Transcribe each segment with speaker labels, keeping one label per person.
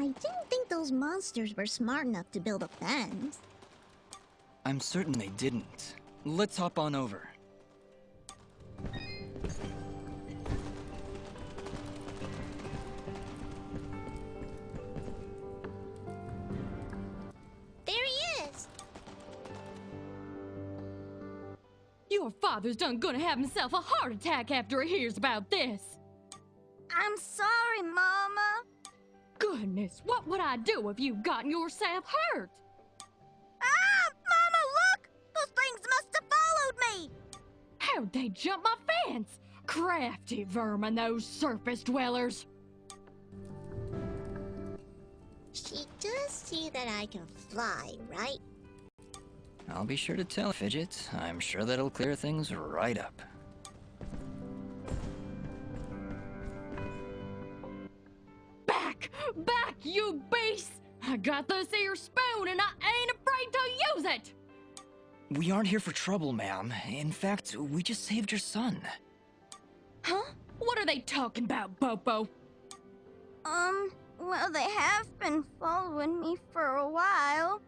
Speaker 1: I didn't think those monsters were smart enough to build a fence.
Speaker 2: I'm certain they didn't. Let's hop on over.
Speaker 1: There he is!
Speaker 3: Your father's gonna have himself a heart attack after he hears about this.
Speaker 1: I'm sorry, Mama.
Speaker 3: Goodness, what would I do if you gotten yourself hurt?
Speaker 1: Ah! Mama, look! Those things must have followed me!
Speaker 3: How'd they jump my fence? Crafty vermin, those surface dwellers.
Speaker 1: She does see that I can fly, right?
Speaker 2: I'll be sure to tell Fidget. I'm sure that'll clear things right up.
Speaker 3: Back, you beast! I got this here spoon and I ain't afraid to use it!
Speaker 2: We aren't here for trouble, ma'am. In fact, we just saved your son.
Speaker 3: Huh? What are they talking about, Bopo?
Speaker 1: Well, they have been following me for a while.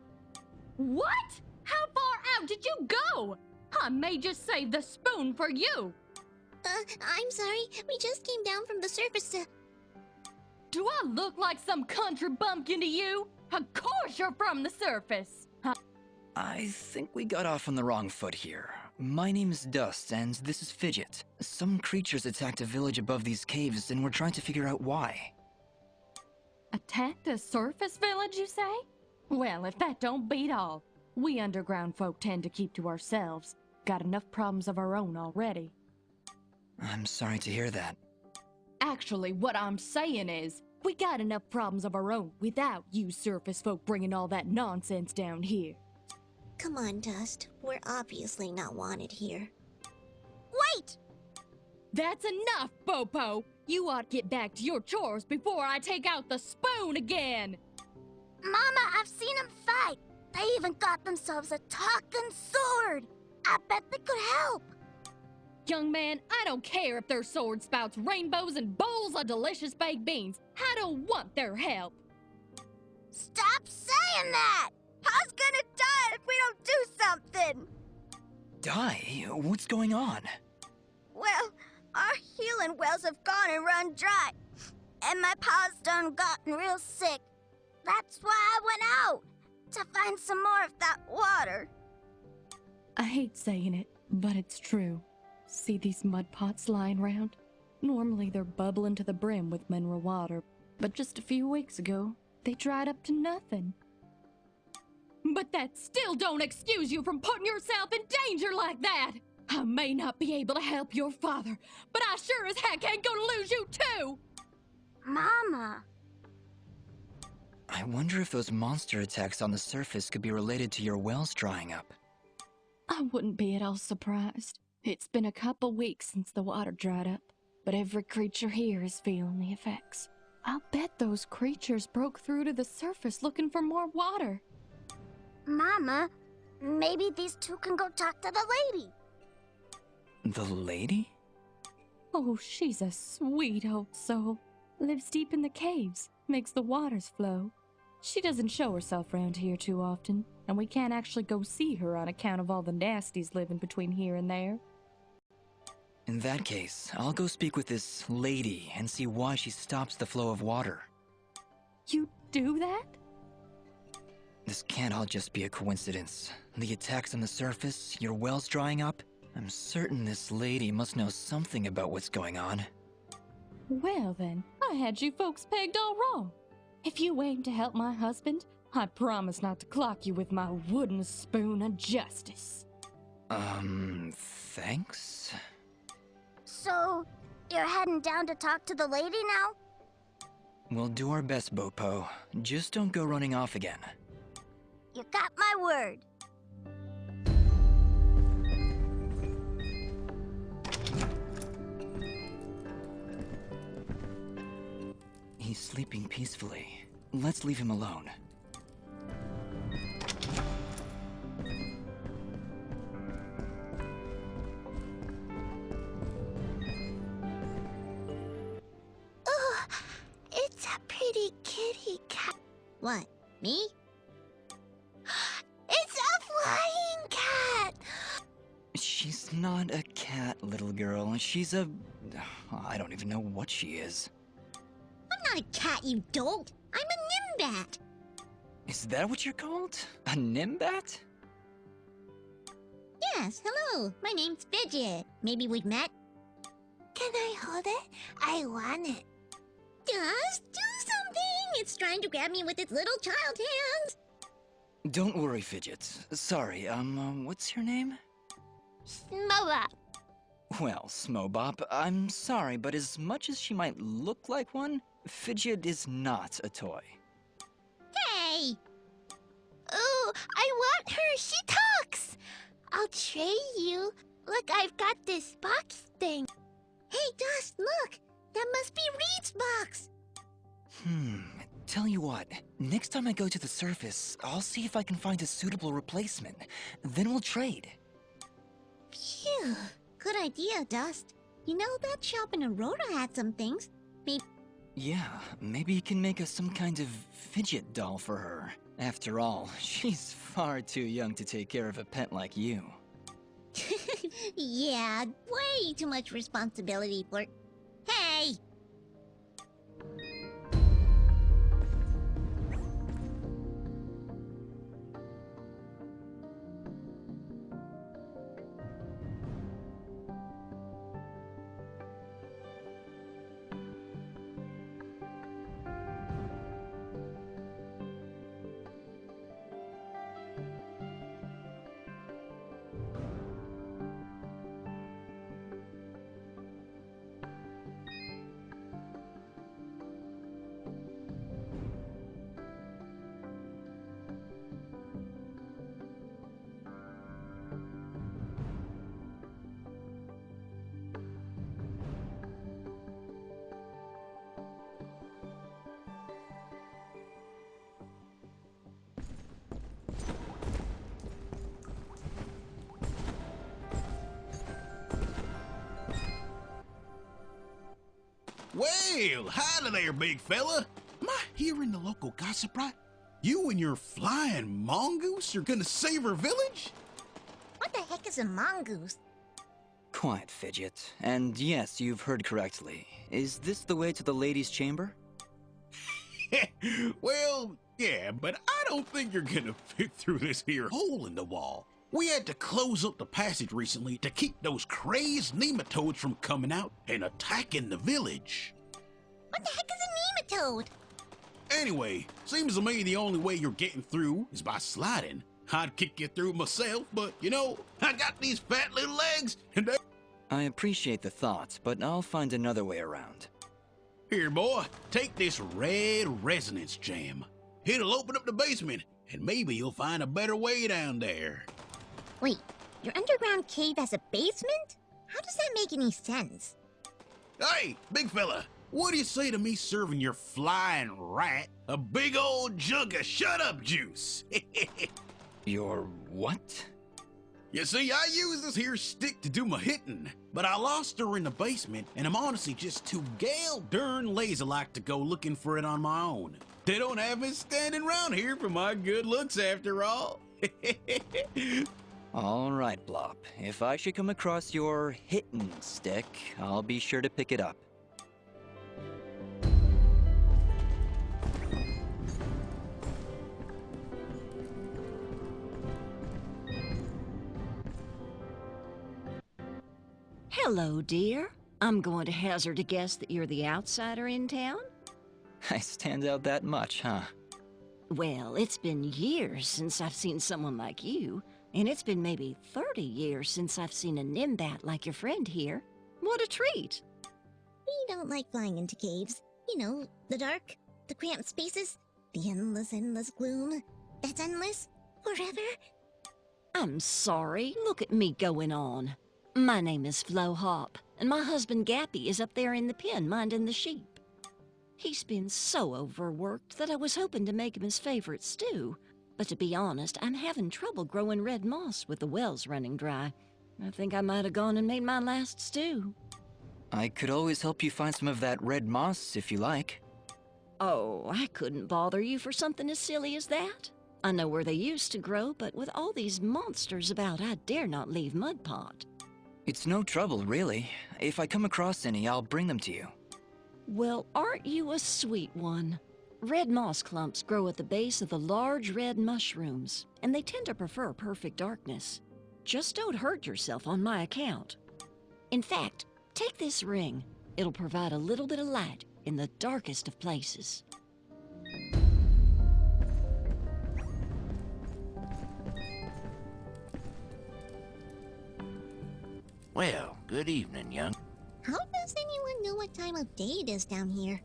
Speaker 3: What? How far out did you go? I may just save the spoon for you.
Speaker 1: I'm sorry. We just came down from the surface to...
Speaker 3: Do I look like some country bumpkin to you? Of course you're from the surface.
Speaker 2: I think we got off on the wrong foot here. My name's Dust, and this is Fidget. Some creatures attacked a village above these caves, and we're trying to figure out why.
Speaker 3: Attacked a surface village, you say? Well, if that don't beat all. We underground folk tend to keep to ourselves. Got enough problems of our own already.
Speaker 2: I'm sorry to hear that.
Speaker 3: Actually, what I'm saying is, we got enough problems of our own without you surface folk bringing all that nonsense down here.
Speaker 1: Come on, Dust. We're obviously not wanted here. Wait!
Speaker 3: That's enough, Bopo! You ought to get back to your chores before I take out the spoon again!
Speaker 1: Mama, I've seen them fight. They even got themselves a talking sword. I bet they could help.
Speaker 3: Young man, I don't care if their sword spouts rainbows and bowls of delicious baked beans. I don't want their help.
Speaker 1: Stop saying that! Pa's gonna die if we don't do something!
Speaker 2: Die? What's going on?
Speaker 1: Well, our healing wells have gone and run dry. And my pa's done gotten real sick. That's why I went out, to find some more of that water.
Speaker 3: I hate saying it, but it's true. See these mud pots lying around? Normally they're bubbling to the brim with mineral water, but just a few weeks ago, they dried up to nothing. But that still don't excuse you from putting yourself in danger like that! I may not be able to help your father, but I sure as heck ain't gonna lose you too!
Speaker 1: Mama.
Speaker 2: I wonder if those monster attacks on the surface could be related to your wells drying up.
Speaker 3: I wouldn't be at all surprised. It's been a couple weeks since the water dried up, but every creature here is feeling the effects. I'll bet those creatures broke through to the surface looking for more water.
Speaker 1: Mama, maybe these two can go talk to the lady.
Speaker 2: The lady?
Speaker 3: Oh, she's a sweet old soul. Lives deep in the caves, makes the waters flow. She doesn't show herself around here too often, and we can't actually go see her on account of all the nasties living between here and there.
Speaker 2: In that case, I'll go speak with this lady and see why she stops the flow of water.
Speaker 3: You do that?
Speaker 2: This can't all just be a coincidence. The attacks on the surface, your wells drying up. I'm certain this lady must know something about what's going on.
Speaker 3: Well then, I had you folks pegged all wrong. If you aim to help my husband, I promise not to clock you with my wooden spoon of justice.
Speaker 2: Thanks?
Speaker 1: So, you're heading down to talk to the lady now?
Speaker 2: We'll do our best, Bopo. Just don't go running off again.
Speaker 1: You got my word.
Speaker 2: He's sleeping peacefully. Let's leave him alone.
Speaker 1: Oh, it's a pretty kitty cat. What, me? It's a flying cat!
Speaker 2: She's not a cat, little girl. She's a... I don't even know what she is.
Speaker 1: I'm not a cat, you dolt. I'm a nimbat.
Speaker 2: Is that what you're called? A nimbat?
Speaker 1: Yes, hello. My name's Fidget. Maybe we've met? Can I hold it? I want it. Just do something! It's trying to grab me with its little child hands.
Speaker 2: Don't worry, Fidget. Sorry, what's your name?
Speaker 1: Smoa.
Speaker 2: Well, Smobop, I'm sorry, but as much as she might look like one, Fidget is not a toy.
Speaker 1: Hey! Ooh, I want her. She talks. I'll trade you. Look, I've got this box thing. Hey, Dust, look. That must be Reed's box.
Speaker 2: Tell you what, next time I go to the surface, I'll see if I can find a suitable replacement. Then we'll trade.
Speaker 1: Phew. Good idea, Dust. You know, that shop in Aurora had some things. Maybe...
Speaker 2: Yeah, maybe you can make us some kind of fidget doll for her. After all, she's far too young to take care of a pet like you.
Speaker 1: Yeah, way too much responsibility for... Hey!
Speaker 4: Well, howdy there, big fella. Am I hearing the local gossip right? You and your flying mongoose are gonna save our village?
Speaker 1: What the heck is a mongoose?
Speaker 2: Quiet, Fidget. And yes, you've heard correctly. Is this the way to the ladies' chamber?
Speaker 4: Well, yeah, but I don't think you're gonna fit through this here hole in the wall. We had to close up the passage recently to keep those crazed nematodes from coming out and attacking the village.
Speaker 1: What the heck is a nematode?
Speaker 4: Anyway, seems to me the only way you're getting through is by sliding. I'd kick you through myself, but you know, I got these fat little legs and they...
Speaker 2: I appreciate the thought, but I'll find another way around.
Speaker 4: Here, boy, take this red resonance jam. It'll open up the basement, and maybe you'll find a better way down there.
Speaker 1: Wait, your underground cave has a basement? How does that make any sense?
Speaker 4: Hey, big fella, what do you say to me serving your flying rat a big old jug of shut-up juice?
Speaker 2: Your what?
Speaker 4: You see, I use this here stick to do my hitting, but I lost her in the basement, and I'm honestly just too gal darn lazy-like to go looking for it on my own. They don't have me standing around here for my good looks after all.
Speaker 2: All right, Blop. If I should come across your hittin' stick, I'll be sure to pick it up.
Speaker 5: Hello, dear. I'm going to hazard a guess that you're the outsider in town?
Speaker 2: I stand out that much, huh?
Speaker 5: Well, it's been years since I've seen someone like you, and it's been maybe 30 years since I've seen a nimbat like your friend here. What a treat!
Speaker 1: We don't like flying into caves. You know, the dark, the cramped spaces, the endless gloom. That's endless forever.
Speaker 5: I'm sorry. Look at me going on. My name is Flo Hop, and my husband Gappy is up there in the pen minding the sheep. He's been so overworked that I was hoping to make him his favorite stew. But to be honest, I'm having trouble growing red moss with the wells running dry. I think I might have gone and made my last stew.
Speaker 2: I could always help you find some of that red moss if you like.
Speaker 5: Oh, I couldn't bother you for something as silly as that. I know where they used to grow, but with all these monsters about, I dare not leave Mud Pot.
Speaker 2: It's no trouble, really. If I come across any, I'll bring them to you.
Speaker 5: Well, aren't you a sweet one? Red moss clumps grow at the base of the large red mushrooms, and they tend to prefer perfect darkness. Just don't hurt yourself on my account. In fact, take this ring. It'll provide a little bit of light in the darkest of places.
Speaker 6: Well, good evening, young.
Speaker 1: How does anyone know what time of day it is down here?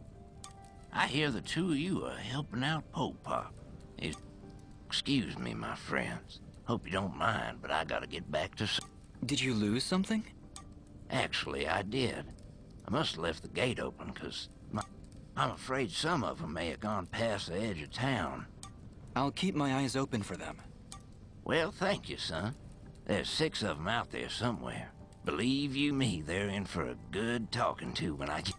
Speaker 6: I hear the two of you are helping out Pop. Excuse me, my friends. Hope you don't mind, but I gotta get back to...
Speaker 2: Did you lose something?
Speaker 6: Actually, I did. I must have left the gate open, 'cause I'm afraid some of them may have gone past the edge of town.
Speaker 2: I'll keep my eyes open for them.
Speaker 6: Well, thank you, son. There's 6 of them out there somewhere. Believe you me, they're in for a good talking to when I get...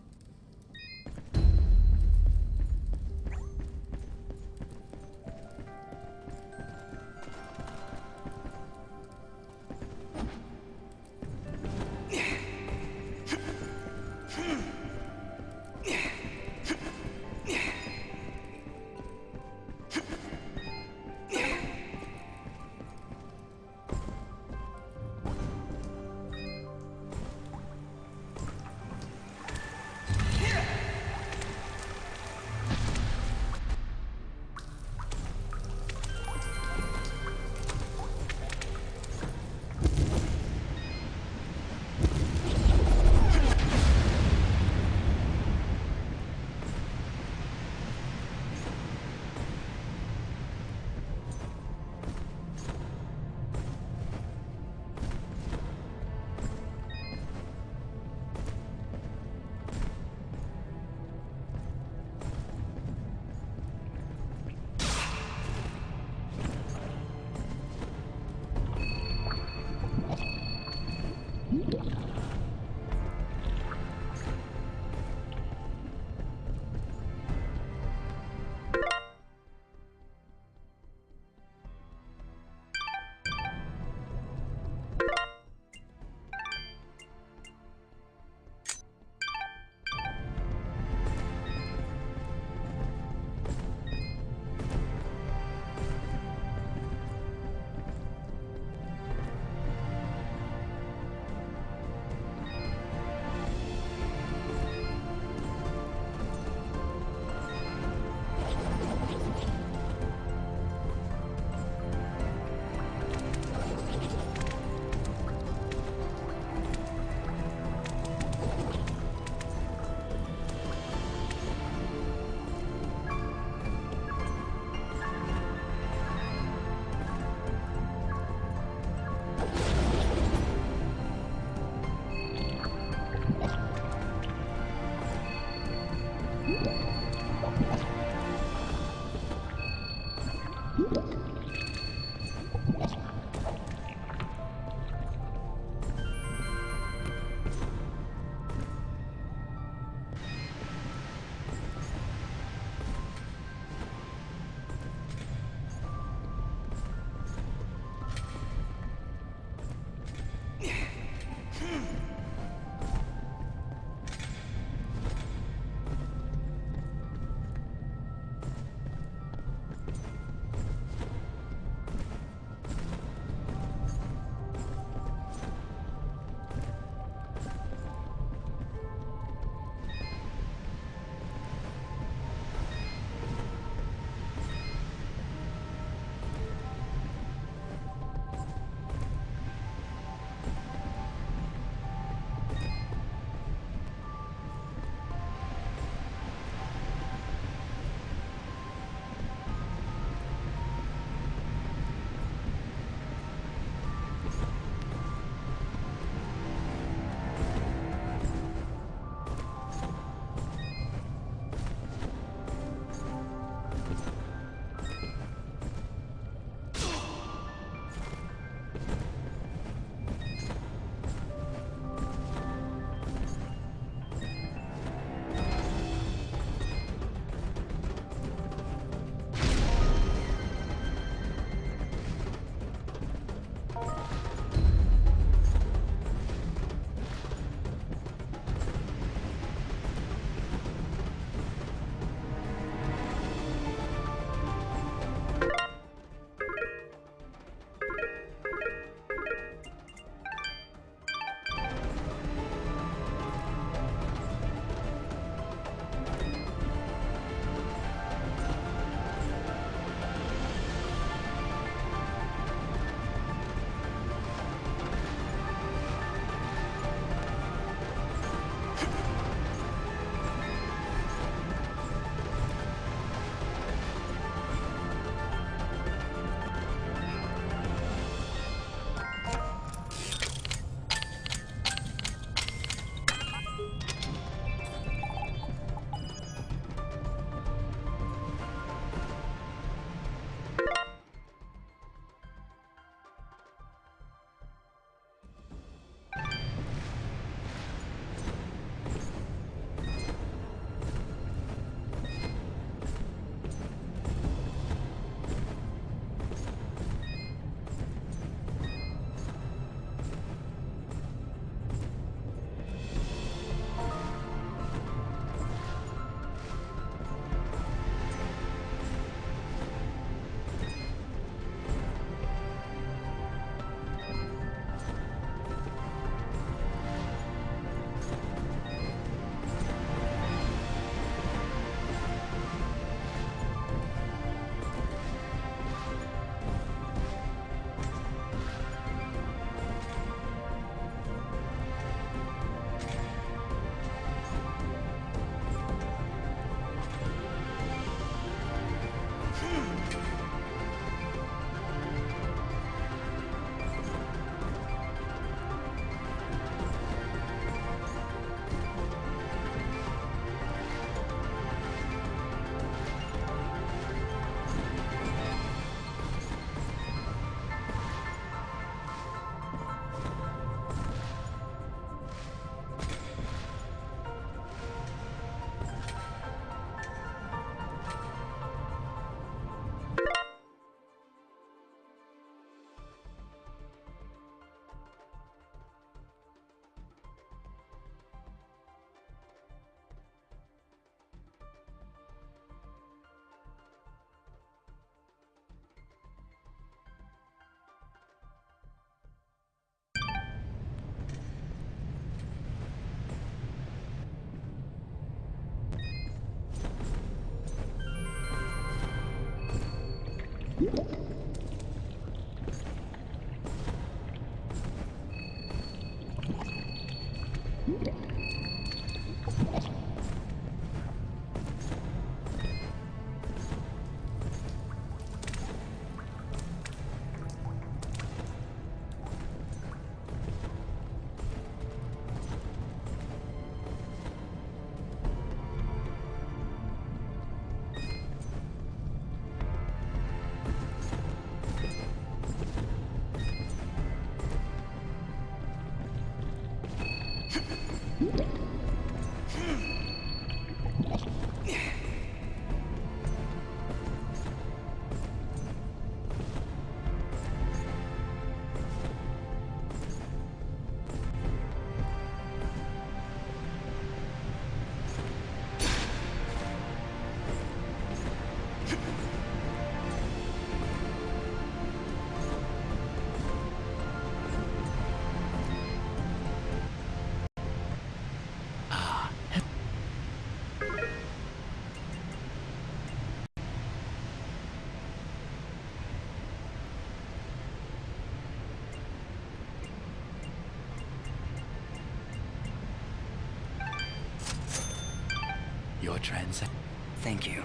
Speaker 2: Your transit. Thank you.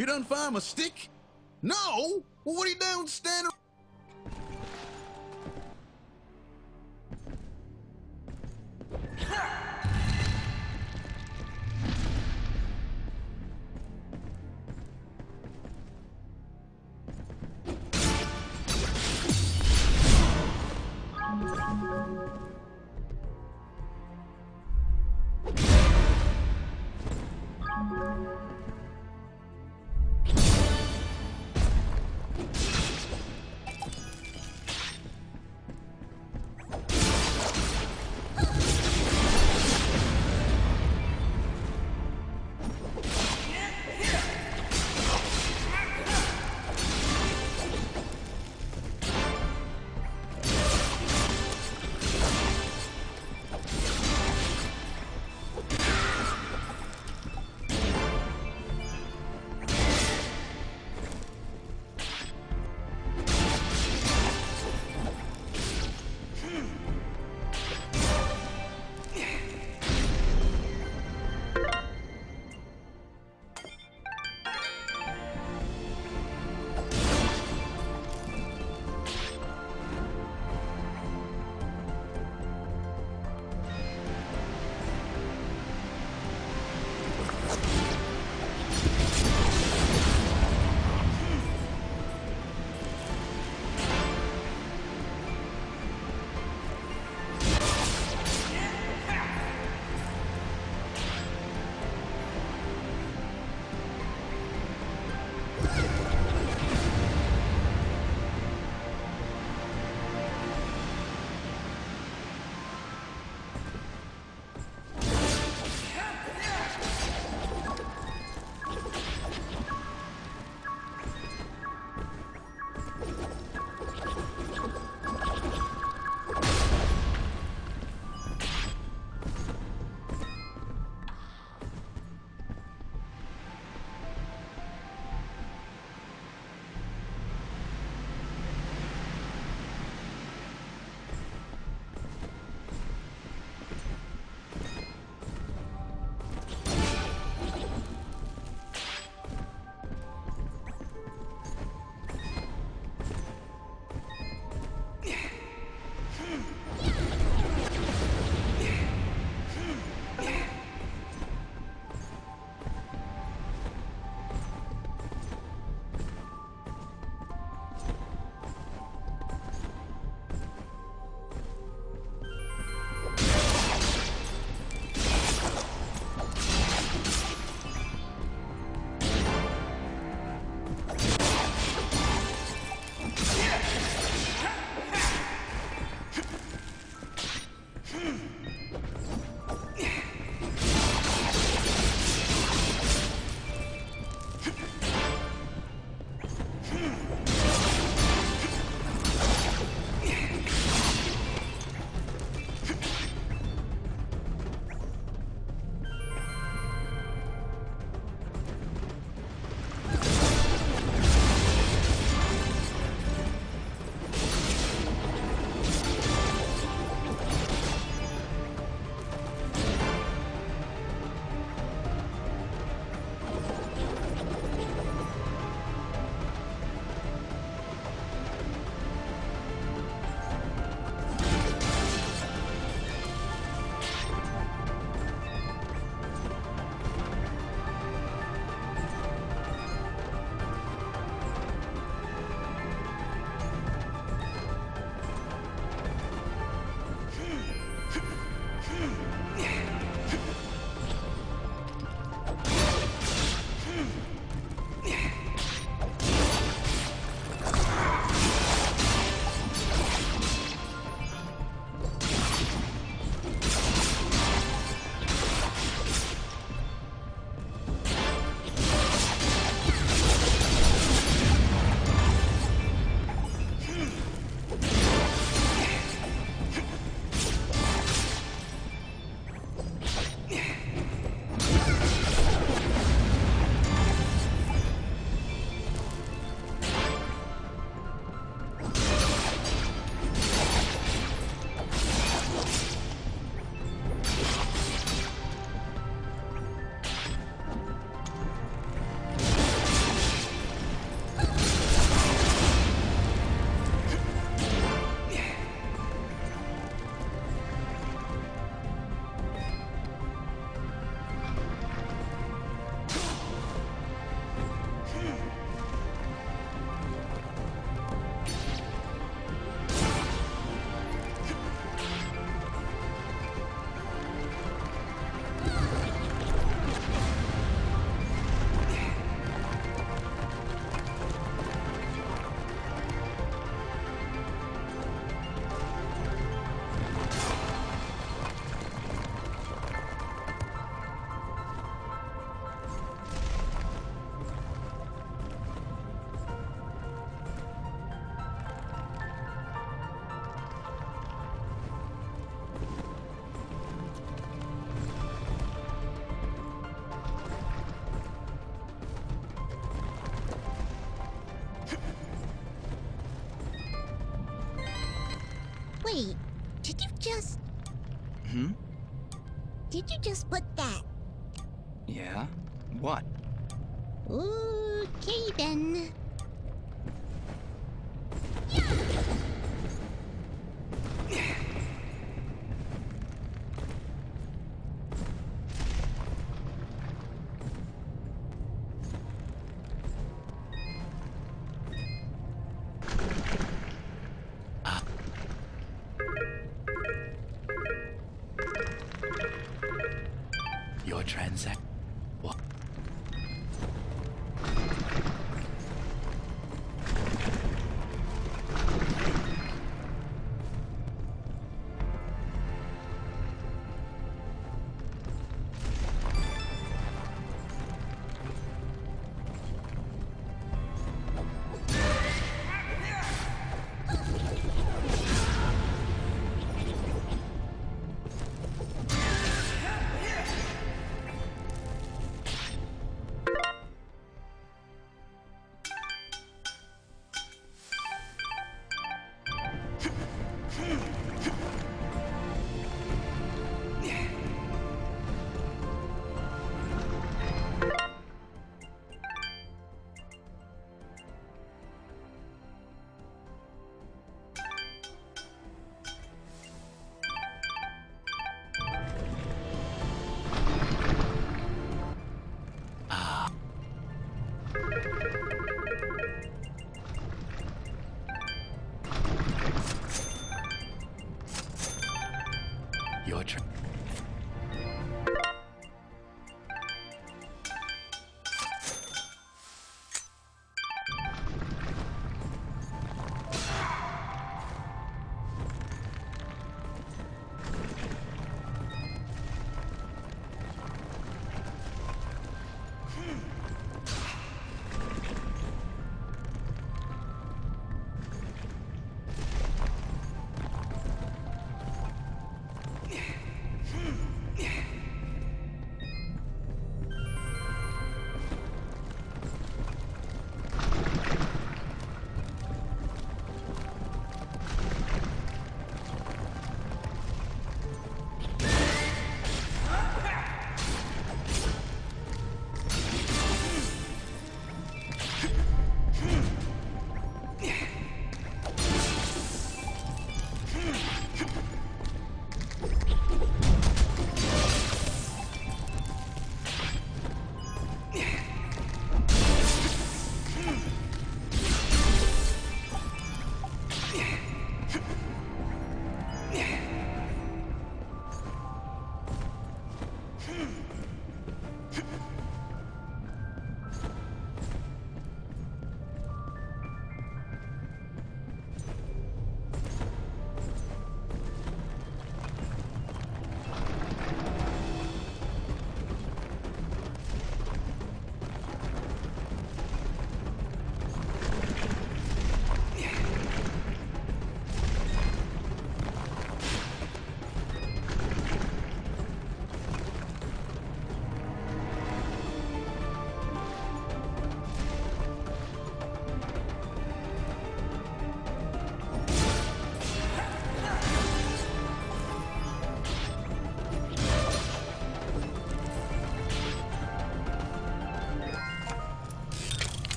Speaker 4: You done find my stick? No? Well, what are you doing standing?
Speaker 2: Hmm?
Speaker 1: Did you just put that?
Speaker 2: Yeah? What?
Speaker 1: Okay then.
Speaker 2: Your transact. What? Your turn.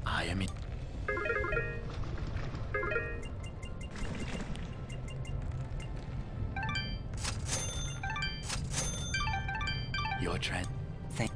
Speaker 2: I am in. Your trend. Thank.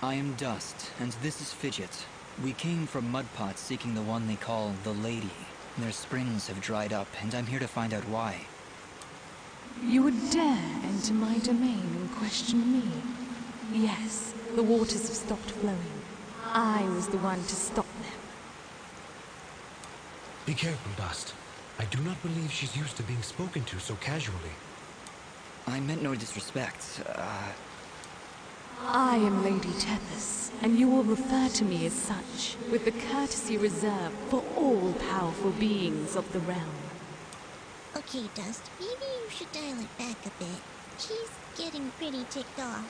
Speaker 2: I am Dust, and this is Fidget. We came from Mudpot seeking the one they call the Lady. Their springs have dried up, and I'm here to find out why.
Speaker 3: You would dare enter my domain and question me? Yes, the waters have stopped flowing. I was the one to stop them.
Speaker 7: Be careful, Dust. I do not believe she's used to being spoken to so casually.
Speaker 2: I meant no disrespect.
Speaker 3: I am Lady Tethys, and you will refer to me as such, with the courtesy reserved for all powerful beings of the realm.
Speaker 1: Okay, Dust, maybe you should dial it back a bit. She's getting pretty ticked off.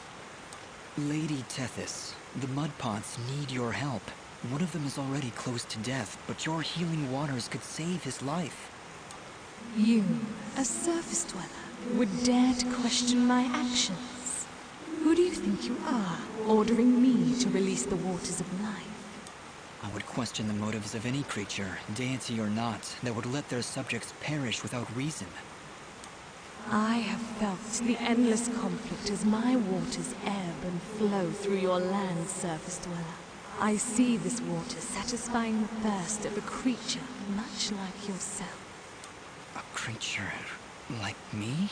Speaker 2: Lady Tethys, the Mudpots need your help. One of them is already close to death, but your healing waters could save his life.
Speaker 3: You, a surface dweller, would dare to question my actions? Who do you think you are, ordering me to release the waters of life?
Speaker 2: I would question the motives of any creature, deity or not, that would let their subjects perish without reason.
Speaker 3: I have felt the endless conflict as my waters ebb and flow through your land, surface dweller. I see this water satisfying the thirst of a creature much like yourself.
Speaker 2: A creature like me?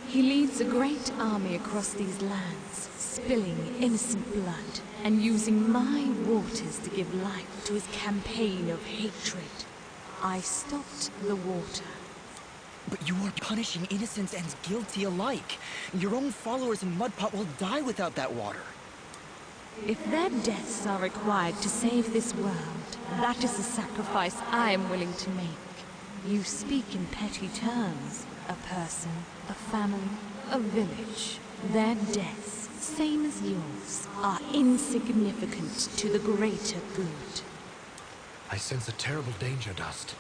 Speaker 3: He leads a great army across these lands, spilling innocent blood, and using my waters to give life to his campaign of hatred. I stopped the water.
Speaker 2: But you are punishing innocents and guilty alike. Your own followers in Mudpot will die without that water.
Speaker 3: If their deaths are required to save this world, that is a sacrifice I am willing to make. You speak in petty terms. A person, a family, a village. Their deaths, same as yours, are insignificant to the greater good.
Speaker 7: I sense a terrible danger, Dust.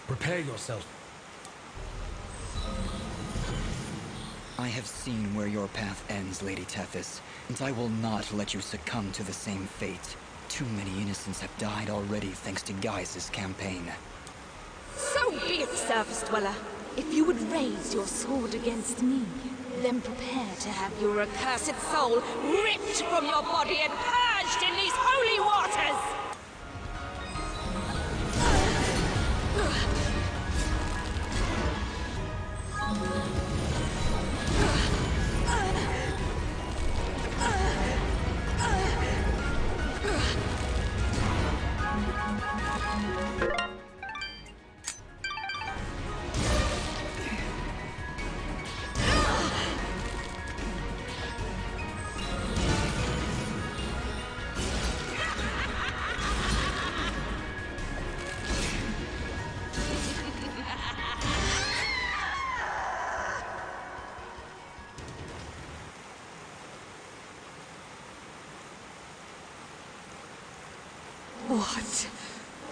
Speaker 7: Prepare yourself.
Speaker 2: I have seen where your path ends, Lady Tethys, and I will not let you succumb to the same fate. Too many innocents have died already thanks to Gaius' campaign.
Speaker 3: So be it, surface dweller. If you would raise your sword against me, then prepare to have your accursed soul ripped from your body and purged in these holy waters!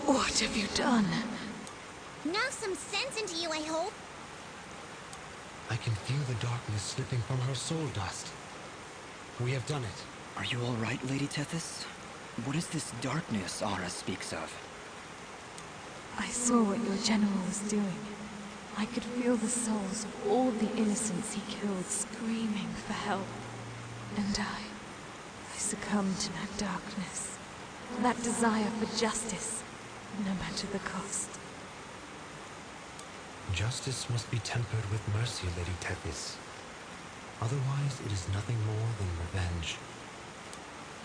Speaker 3: What have you done?
Speaker 1: Knock some sense into you, I hope.
Speaker 7: I can feel the darkness slipping from her soul, Dust. We have done it.
Speaker 2: Are you all right, Lady Tethys? What is this darkness Aura speaks of?
Speaker 3: I saw what your general was doing. I could feel the souls of all the innocents he killed screaming for help. And I succumbed to that darkness. That desire for justice, no matter the cost.
Speaker 7: Justice must be tempered with mercy, Lady Tethys. Otherwise, it is nothing more than revenge.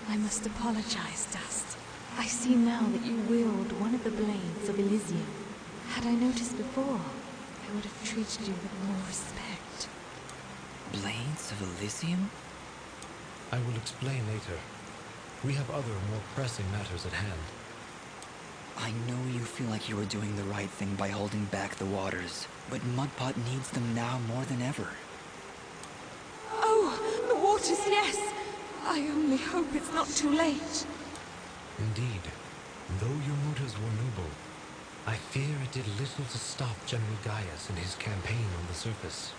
Speaker 3: I must apologize, Dust. I see now that you wield one of the blades of Elysian. Had I noticed before, I would have treated you with more respect.
Speaker 2: Blades of Elysium?
Speaker 7: I will explain later. We have other, more pressing matters at hand.
Speaker 2: I know you feel like you are doing the right thing by holding back the waters, but Mudpot needs them now more than ever.
Speaker 3: Oh, the waters, yes! I only hope it's not too late.
Speaker 7: Indeed, though your motives were noble, I fear it did little to stop General Gaius in his campaign on the surface.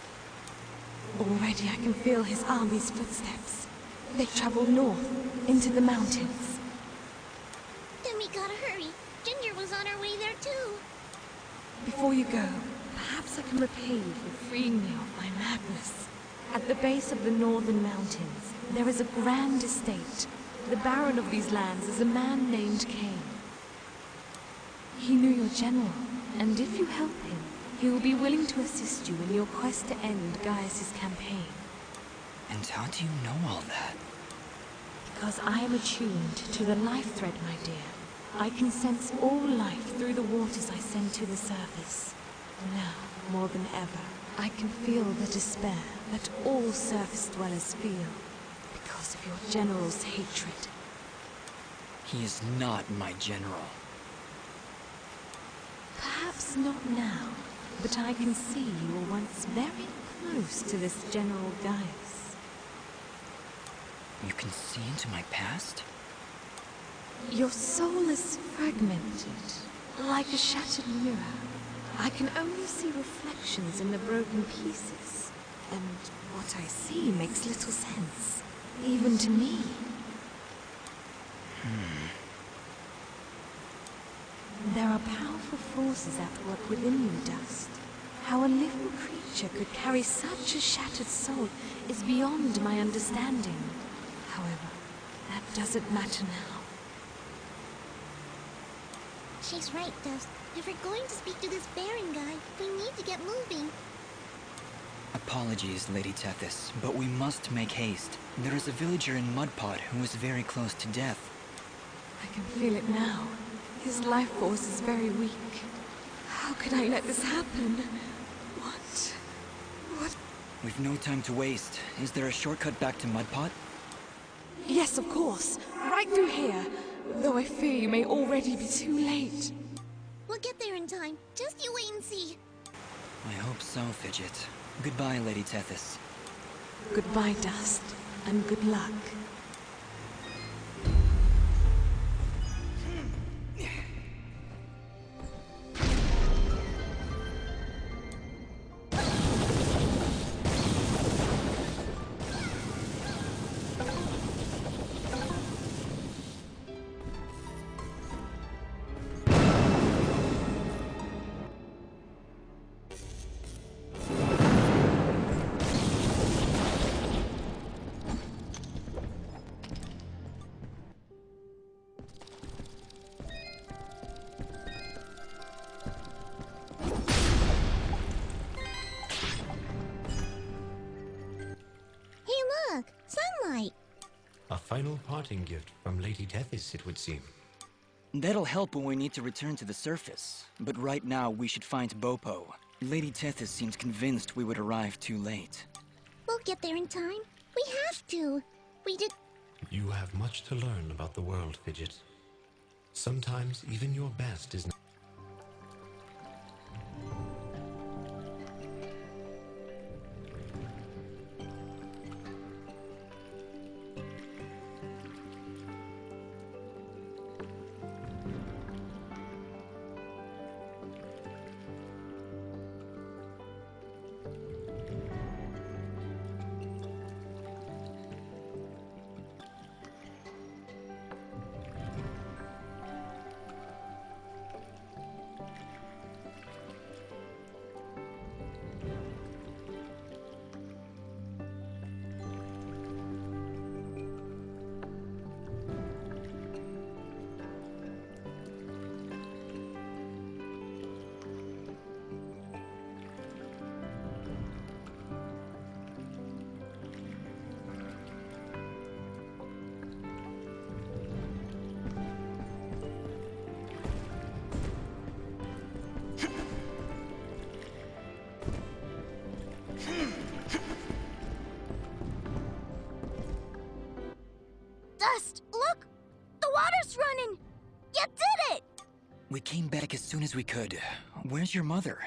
Speaker 3: Already I can feel his army's footsteps. They travel north, into the mountains.
Speaker 1: Then we gotta hurry. Ginger was on her way there too.
Speaker 3: Before you go, perhaps I can repay you for freeing me of my madness.
Speaker 8: At the base of the northern mountains, there is a grand estate. The baron of these lands is a man named Cain. He knew your general, and if you help him, he will be willing to assist you in your quest to end Gaius' campaign.
Speaker 2: And how do you know all that?
Speaker 8: Because I am attuned to the life thread, my dear. I can sense all life through the waters I send to the surface. Now, more than ever, I can feel the despair that all surface dwellers feel because of your general's hatred.
Speaker 2: He is not my general.
Speaker 8: Perhaps not now, but I can see you were once very close to this General Gaius.
Speaker 2: You can see into my past?
Speaker 8: Your soul is fragmented, like a shattered mirror. I can only see reflections in the broken pieces, and what I see makes little sense, even to me. There are powerful forces at work within you, Dust. How a living creature could carry such a shattered soul is beyond my understanding. However, that doesn't matter now.
Speaker 1: She's right, Dust. If we're going to speak to this Baron guy, we need to get moving.
Speaker 2: Apologies, Lady Tethys, but we must make haste. There is a villager in Mudpot who is very close to death.
Speaker 8: I can feel it now. His life force is very weak. How could I let this happen? What?
Speaker 2: We've no time to waste. Is there a shortcut back to Mudpot?
Speaker 8: Yes, of course. Right through here. Though I fear you may already be too late.
Speaker 1: We'll get there in time. Just you wait and see.
Speaker 2: I hope so, Fidget. Goodbye, Lady Tethys.
Speaker 8: Goodbye, Dust, and good luck.
Speaker 1: Look, sunlight.
Speaker 7: A final parting gift from Lady Tethys, it would seem.
Speaker 2: That'll help when we need to return to the surface. But right now, we should find Bopo. Lady Tethys seems convinced we would arrive too late.
Speaker 1: We'll get there in time. We have to. We did.
Speaker 7: You have much to learn about the world, Fidget. Sometimes even your best is not.
Speaker 1: Dust, look! The water's running! You did it!
Speaker 2: We came back as soon as we could. Where's your mother?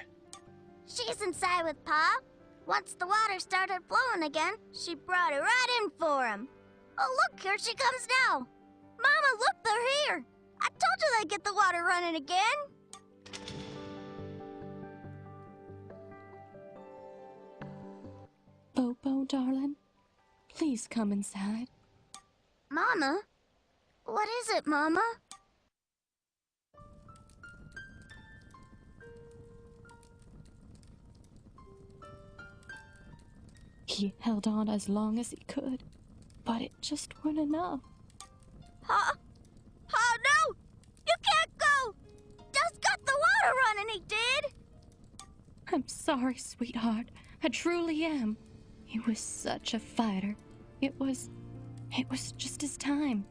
Speaker 1: She's inside with Pa. Once the water started flowing again, she brought it right in for him. Oh, look, here she comes now. Mama, look, they're here. I told you they'd get the water running again.
Speaker 3: Bopo, darling, please come inside.
Speaker 1: Mama? What is it, Mama?
Speaker 3: He held on as long as he could, but it just wasn't enough.
Speaker 1: Huh? Oh no! You can't go! Dust got the water running, he did!
Speaker 3: I'm sorry, sweetheart. I truly am. He was such a fighter. It was just his time.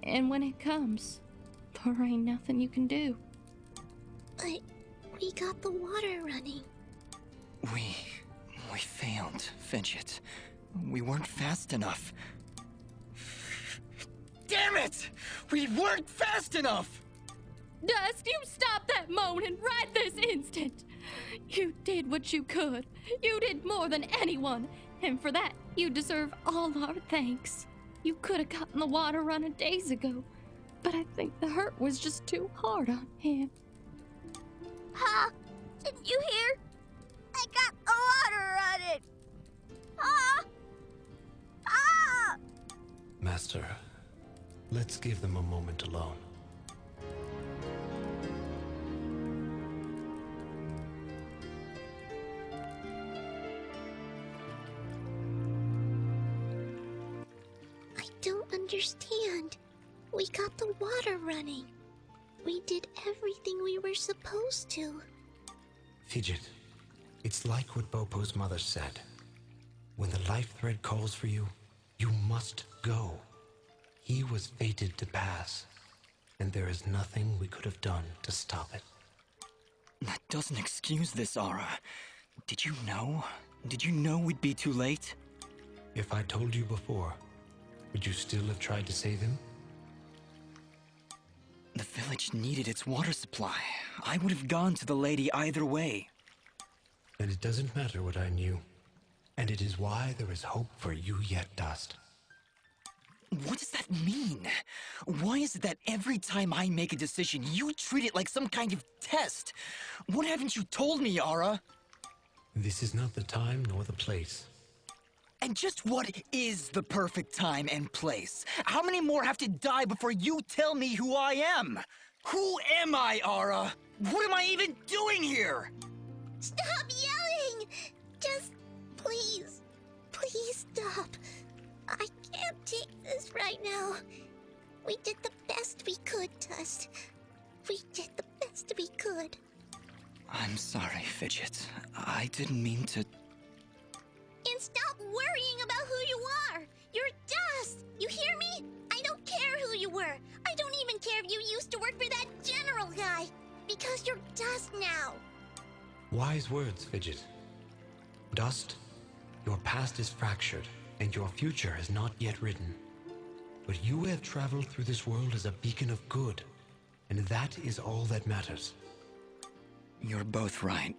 Speaker 3: And when it comes, there ain't nothing you can do.
Speaker 1: But we got the water running.
Speaker 2: We failed, Fidget. We weren't fast enough. Damn it! We weren't fast enough!
Speaker 3: Dust, you stop that moaning right this instant! You did what you could. You did more than anyone. And for that, you deserve all our thanks. You could have gotten the water running days ago, but I think the hurt was just too hard on him.
Speaker 1: Huh? Didn't you hear? I got the water running! Ah! Ah!
Speaker 7: Master, let's give them a moment alone.
Speaker 1: I don't understand. We got the water running. We did everything we were supposed to.
Speaker 7: Fidget, it's like what Bopo's mother said. When the life thread calls for you, you must go. He was fated to pass, and there is nothing we could have done to stop it.
Speaker 2: That doesn't excuse this, Aura. Did you know? Did you know we'd be too late?
Speaker 7: If I told you before, would you still have tried to save him?
Speaker 2: The village needed its water supply. I would have gone to the lady either way.
Speaker 7: And it doesn't matter what I knew. And it is why there is hope for you yet, Dust.
Speaker 2: What does that mean? Why is it that every time I make a decision, you treat it like some kind of test? What haven't you told me, Aura?
Speaker 7: This is not the time nor the place.
Speaker 2: And just what is the perfect time and place? How many more have to die before you tell me who I am? Who am I, Aura? What am I even doing here?
Speaker 1: Stop yelling! Just please stop. I can't take this right now. We did the best we could, Dust. We did the best we could.
Speaker 2: I'm sorry, Fidget. I didn't mean to...
Speaker 1: And stop worrying about who you are. You're Dust. You hear me? I don't care who you were. I don't even care if you used to work for that general guy. Because you're Dust now.
Speaker 7: Wise words, Fidget. Dust, your past is fractured, and your future is not yet written. But you have traveled through this world as a beacon of good, and that is all that matters.
Speaker 2: You're both right.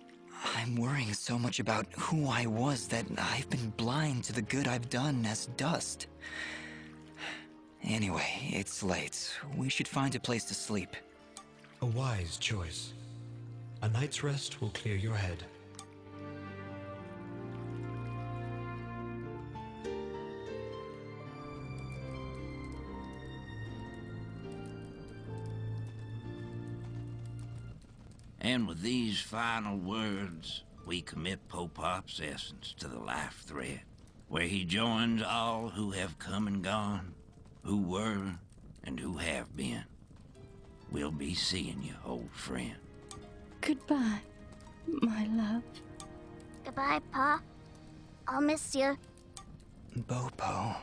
Speaker 2: I'm worrying so much about who I was that I've been blind to the good I've done as Dust. Anyway, it's late. We should find a place to sleep.
Speaker 7: A wise choice. A night's rest will clear your head.
Speaker 6: And with these final words, we commit Popop's essence to the life thread, where he joins all who have come and gone, who were and who have been. We'll be seeing you, old friend.
Speaker 3: Goodbye, my love.
Speaker 1: Goodbye, Pa. I'll miss you.
Speaker 2: Bopo.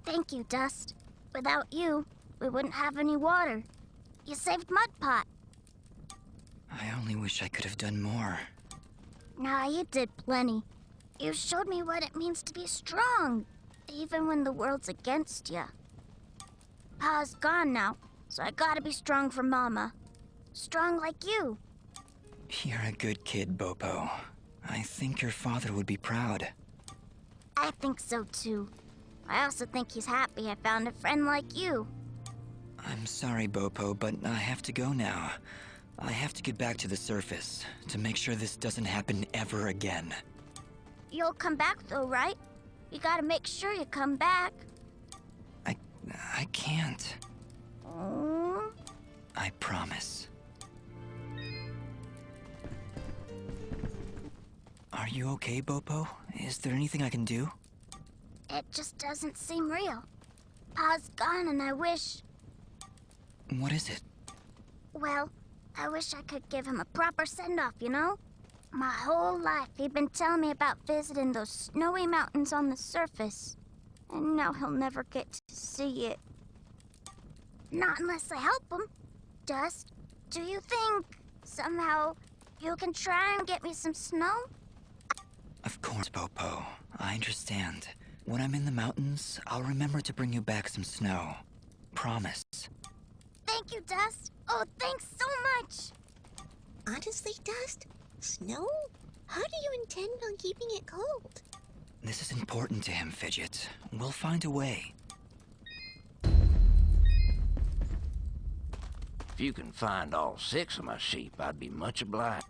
Speaker 1: Thank you, Dust. Without you, we wouldn't have any water. You saved Mudpot.
Speaker 2: I only wish I could have done more.
Speaker 1: Nah, you did plenty. You showed me what it means to be strong, even when the world's against you. Pa's gone now, so I gotta be strong for Mama. Strong like you.
Speaker 2: You're a good kid, Bopo. I think your father would be proud.
Speaker 1: I think so too. I also think he's happy I found a friend like you.
Speaker 2: I'm sorry, Bopo, but I have to go now. I have to get back to the surface to make sure this doesn't happen ever again.
Speaker 1: You'll come back though, right? You gotta make sure you come back.
Speaker 2: I can't.
Speaker 1: Oh.
Speaker 2: I promise. Are Are you okay, Bopo? Is there anything I can do?
Speaker 1: It just doesn't seem real. Pa's gone and I wish...
Speaker 2: What is it?
Speaker 1: Well, I wish I could give him a proper send-off, you know? My whole life he'd been telling me about visiting those snowy mountains on the surface. And now he'll never get to see it. Not unless I help him. Dust, do you think somehow you can try and get me some snow?
Speaker 2: Of course, Bopo. I understand. When I'm in the mountains, I'll remember to bring you back some snow. Promise.
Speaker 1: Thank you, Dust. Oh, thanks so much.
Speaker 9: Honestly, Dust? Snow? How do you intend on keeping it cold?
Speaker 2: This is important to him, Fidget. We'll find a way.
Speaker 6: If you can find all 6 of my sheep, I'd be much obliged.